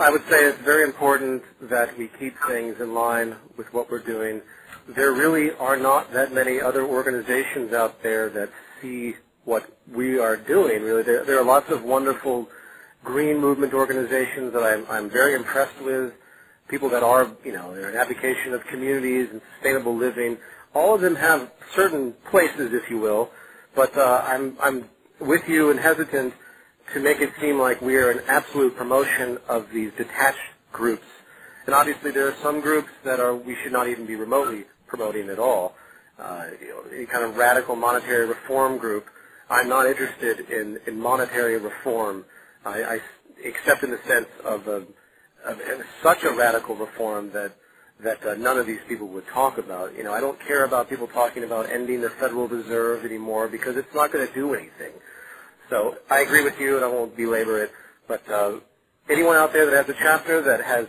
I would say it's very important that we keep things in line with what we're doing. There really are not that many other organizations out there that see what we are doing. Really, there are lots of wonderful green movement organizations that I'm very impressed with. People that are, they're an advocation of communities and sustainable living. All of them have certain places, if you will, but I'm with you and hesitant to make it seem like we are an absolute promotion of these detached groups. And obviously there are some groups that we should not even be remotely promoting at all. Any kind of radical monetary reform group, I'm not interested in monetary reform, except in the sense of such a radical reform that none of these people would talk about. I don't care about people talking about ending the Federal Reserve anymore because it's not going to do anything. So I agree with you, and I won't belabor it. But anyone out there that has a chapter that has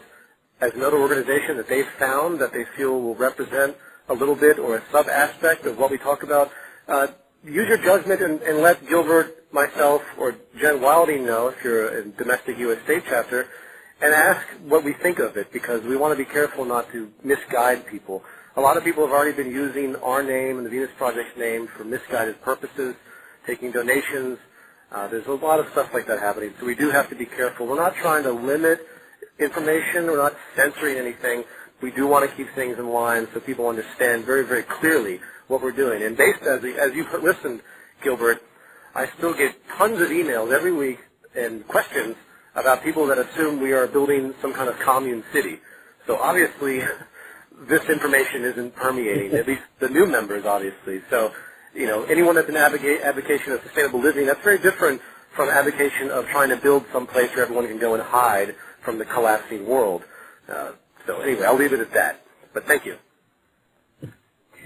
another organization that they've found that they feel will represent a little bit or a sub-aspect of what we talk about, use your judgment and let Gilbert, myself, or Jen Wilding know if you're a domestic U.S. state chapter, and ask what we think of it, because we want to be careful not to misguide people. A lot of people have already been using our name and the Venus Project's name for misguided purposes, taking donations. There's a lot of stuff like that happening, so we do have to be careful. We're not trying to limit information. We're not censoring anything. We do want to keep things in line so people understand very, very clearly what we're doing. And based as you've listened, Gilbert, I still get tons of emails every week and questions about people that assume we are building some kind of commune city. So obviously, this information isn't permeating, at least the new members, obviously. So, anyone that's an advocation of sustainable living, that's very different from advocation of trying to build some place where everyone can go and hide from the collapsing world. So anyway, I'll leave it at that. But thank you.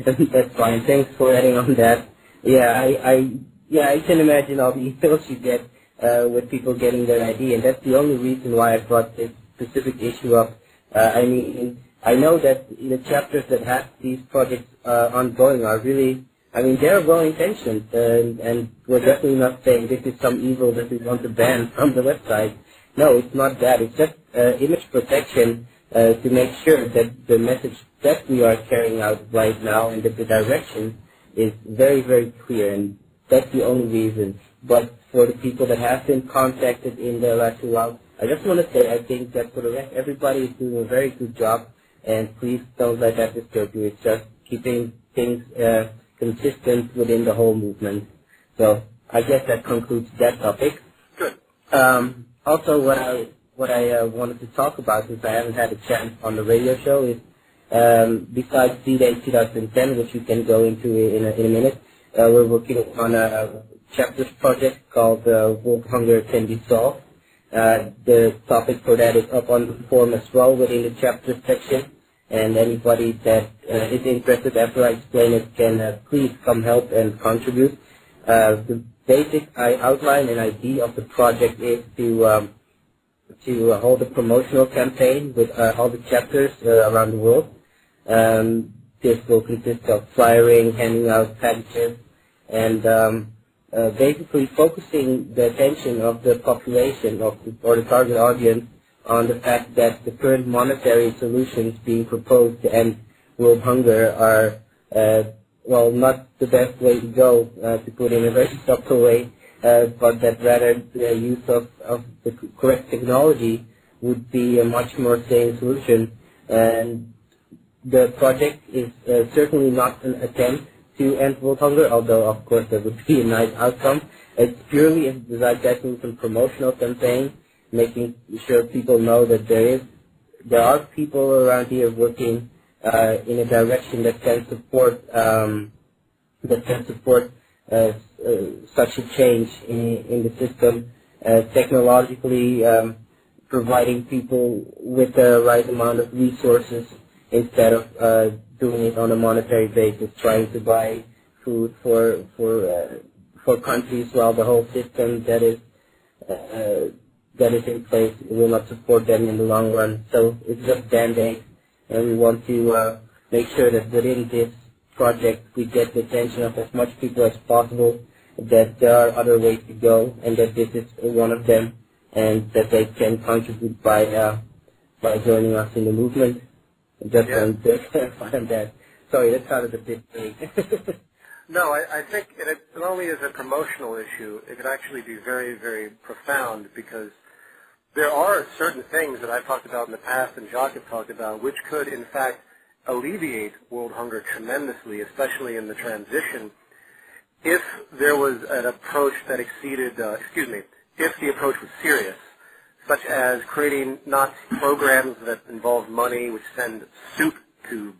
That's fine. Thanks for adding on that. Yeah, I can imagine all the emails you get with people getting their ID, and that's the only reason why I brought this specific issue up. I know that the chapters that have these projects ongoing are really, they're well-intentioned, and we're definitely not saying this is some evil that we want to ban from the website. No, it's not that. It's just image protection to make sure that the message that we are carrying out right now and that the direction is very, very clear, and that's the only reason. But for the people that have been contacted in the last while, I just want to say I think that for the rest, everybody is doing a very good job, and please don't let that disturb you. It's just keeping things consistent within the whole movement. So I guess that concludes that topic. Good. Also, what I wanted to talk about, since I haven't had a chance on the radio show, is besides D-Day 2010, which you can go into in a minute, we're working on a chapters project called World Hunger Can Be Solved. The topic for that is up on the forum as well within the chapters section, and anybody that is interested after I explain it can please come help and contribute. The basic outline and idea of the project is to hold a promotional campaign with all the chapters around the world. This will consist of flyering, handing out packages, and basically focusing the attention of the population or the target audience on the fact that the current monetary solutions being proposed to end world hunger are, not the best way to go, to put in a very subtle way, but that rather the use of the correct technology would be a much more sane solution. And the project is certainly not an attempt to end world hunger, although of course that would be a nice outcome. It's purely a Zeitgeist Movement promotional campaign, making sure people know that there are people around here working in a direction that can support such a change in the system, technologically providing people with the right amount of resources instead of doing it on a monetary basis, trying to buy food for countries while the whole system that is in place will not support them in the long run. So it's just band-aid, and we want to make sure that within this project we get the attention of as much people as possible, that there are other ways to go, and that this is one of them. and that they can contribute by joining us in the movement. Just want to clarify on that. Sorry, that sounded a bit big. No, I think it not only is a promotional issue, it could actually be very, very profound, because there are certain things that I've talked about in the past and Jacques have talked about which could, in fact, alleviate world hunger tremendously, especially in the transition, if there was an approach that exceeded, if the approach was serious, such as creating not programs that involve money which send soup to,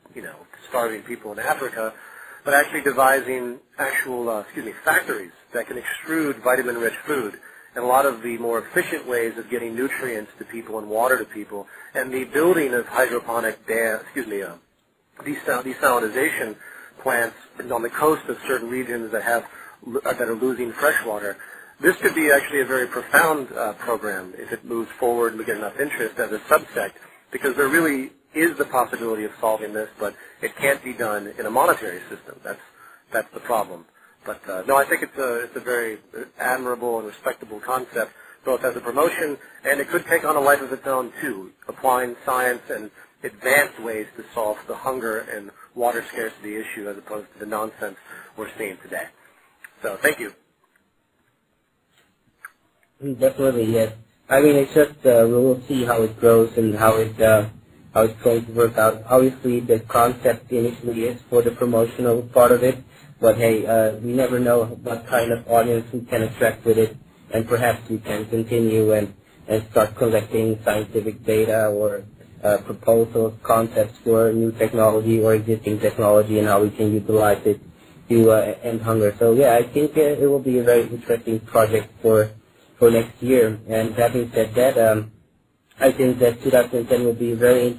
starving people in Africa, but actually devising actual, factories that can extrude vitamin-rich food, and a lot of the more efficient ways of getting nutrients to people and water to people, and the building of hydroponic desalinization plants on the coast of certain regions that are losing fresh water. This could be actually a very profound program if it moves forward and we get enough interest as a subsect, because there really is the possibility of solving this, but it can't be done in a monetary system. That's the problem. But no, I think it's a very admirable and respectable concept, both as a promotion, and it could take on a life of its own too, applying science and advanced ways to solve the hunger and water scarcity issue as opposed to the nonsense we're seeing today. So thank you. Definitely, yes. I mean, it's just we'll see how it grows and how it's going to work out. Obviously, the concept initially is for the promotional part of it, but hey, we never know what kind of audience we can attract with it, and perhaps we can continue and start collecting scientific data or proposals, concepts for new technology or existing technology and how we can utilize it to end hunger. So yeah, I think it will be a very interesting project for next year. And having said that, I think that 2010 will be a very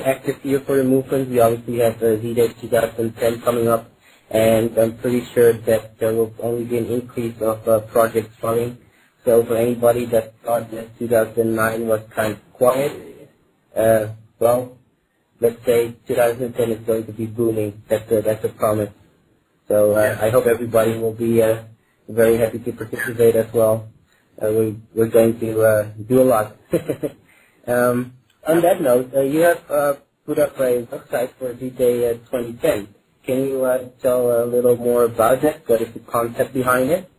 active year for the movement. We obviously have Z-Day 2010 coming up, and I'm pretty sure that there will only be an increase of projects coming. So for anybody that thought that 2009 was kind of quiet, well, let's say 2010 is going to be booming. That's a promise. So I hope everybody will be very happy to participate as well. We're going to do a lot. On that note, you have put up a website for Z-Day 2010. Can you tell a little more about that? What is the concept behind it?